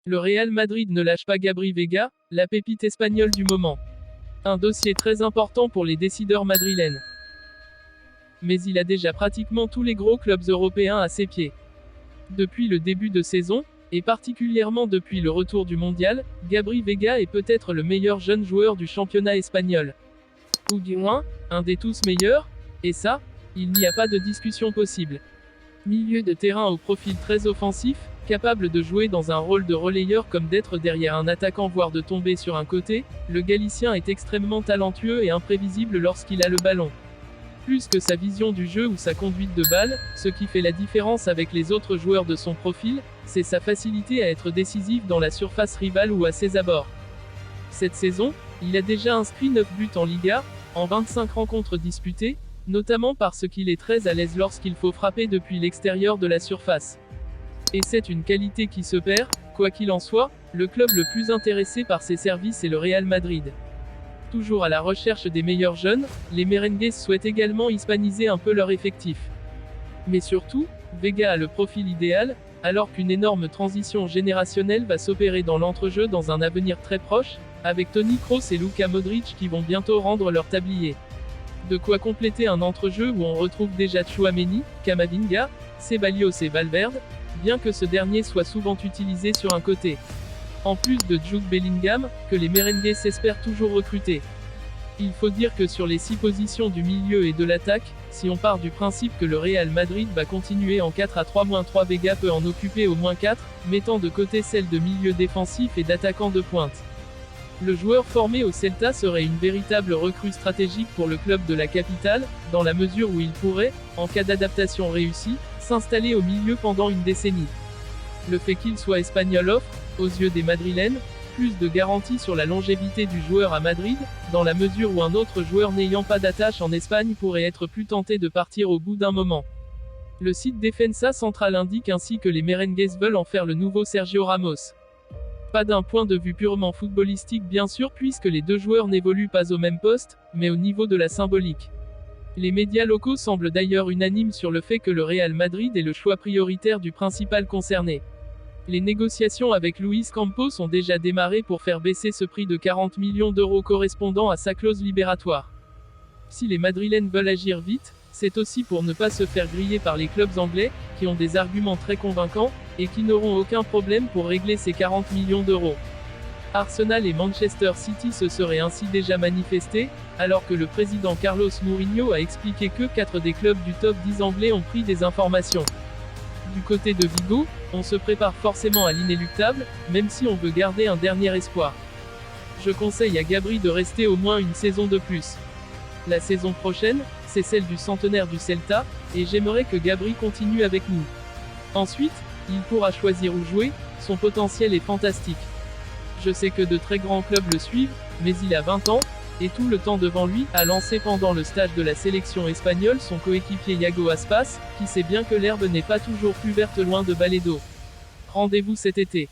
Le Real Madrid ne lâche pas Gabri Veiga, la pépite espagnole du moment. Un dossier très important pour les décideurs madrilènes. Mais il a déjà pratiquement tous les gros clubs européens à ses pieds. Depuis le début de saison, et particulièrement depuis le retour du mondial, Gabri Veiga est peut-être le meilleur jeune joueur du championnat espagnol. Ou du moins, un des tous meilleurs, et ça, il n'y a pas de discussion possible. Milieu de terrain au profil très offensif, capable de jouer dans un rôle de relayeur comme d'être derrière un attaquant voire de tomber sur un côté, le Galicien est extrêmement talentueux et imprévisible lorsqu'il a le ballon. Plus que sa vision du jeu ou sa conduite de balle, ce qui fait la différence avec les autres joueurs de son profil, c'est sa facilité à être décisif dans la surface rivale ou à ses abords. Cette saison, il a déjà inscrit 9 buts en Liga, en 25 rencontres disputées, notamment parce qu'il est très à l'aise lorsqu'il faut frapper depuis l'extérieur de la surface. Et c'est une qualité qui se perd, quoi qu'il en soit, le club le plus intéressé par ses services est le Real Madrid. Toujours à la recherche des meilleurs jeunes, les merengues souhaitent également hispaniser un peu leur effectif. Mais surtout, Veiga a le profil idéal, alors qu'une énorme transition générationnelle va s'opérer dans l'entrejeu dans un avenir très proche, avec Toni Kroos et Luka Modric qui vont bientôt rendre leur tablier. De quoi compléter un entrejeu où on retrouve déjà Tchouaméni, Camavinga, Ceballos et Valverde, bien que ce dernier soit souvent utilisé sur un côté. En plus de Jude Bellingham, que les merengues espèrent toujours recruter. Il faut dire que sur les 6 positions du milieu et de l'attaque, si on part du principe que le Real Madrid va continuer en 4-3-3, Veiga peut en occuper au moins 4, mettant de côté celle de milieu défensif et d'attaquant de pointe. Le joueur formé au Celta serait une véritable recrue stratégique pour le club de la capitale, dans la mesure où il pourrait, en cas d'adaptation réussie, s'installer au milieu pendant une décennie. Le fait qu'il soit espagnol offre, aux yeux des Madrilènes, plus de garanties sur la longévité du joueur à Madrid, dans la mesure où un autre joueur n'ayant pas d'attache en Espagne pourrait être plus tenté de partir au bout d'un moment. Le site Defensa Central indique ainsi que les merengues veulent en faire le nouveau Sergio Ramos. Pas d'un point de vue purement footballistique bien sûr puisque les deux joueurs n'évoluent pas au même poste, mais au niveau de la symbolique. Les médias locaux semblent d'ailleurs unanimes sur le fait que le Real Madrid est le choix prioritaire du principal concerné. Les négociations avec Luis Campos ont déjà démarré pour faire baisser ce prix de 40 millions d'euros correspondant à sa clause libératoire. Si les Madrilènes veulent agir vite, c'est aussi pour ne pas se faire griller par les clubs anglais, qui ont des arguments très convaincants, et qui n'auront aucun problème pour régler ces 40 millions d'euros. Arsenal et Manchester City se seraient ainsi déjà manifestés, alors que le président Carlos Mourinho a expliqué que 4 des clubs du top 10 anglais ont pris des informations. Du côté de Vigo, on se prépare forcément à l'inéluctable, même si on veut garder un dernier espoir. Je conseille à Gabri de rester au moins une saison de plus. La saison prochaine, c'est celle du centenaire du Celta, et j'aimerais que Gabri continue avec nous. Ensuite, il pourra choisir où jouer, son potentiel est fantastique. Je sais que de très grands clubs le suivent, mais il a 20 ans, et tout le temps devant lui, a lancé pendant le stage de la sélection espagnole son coéquipier Iago Aspas, qui sait bien que l'herbe n'est pas toujours plus verte loin de Balaído. Rendez-vous cet été.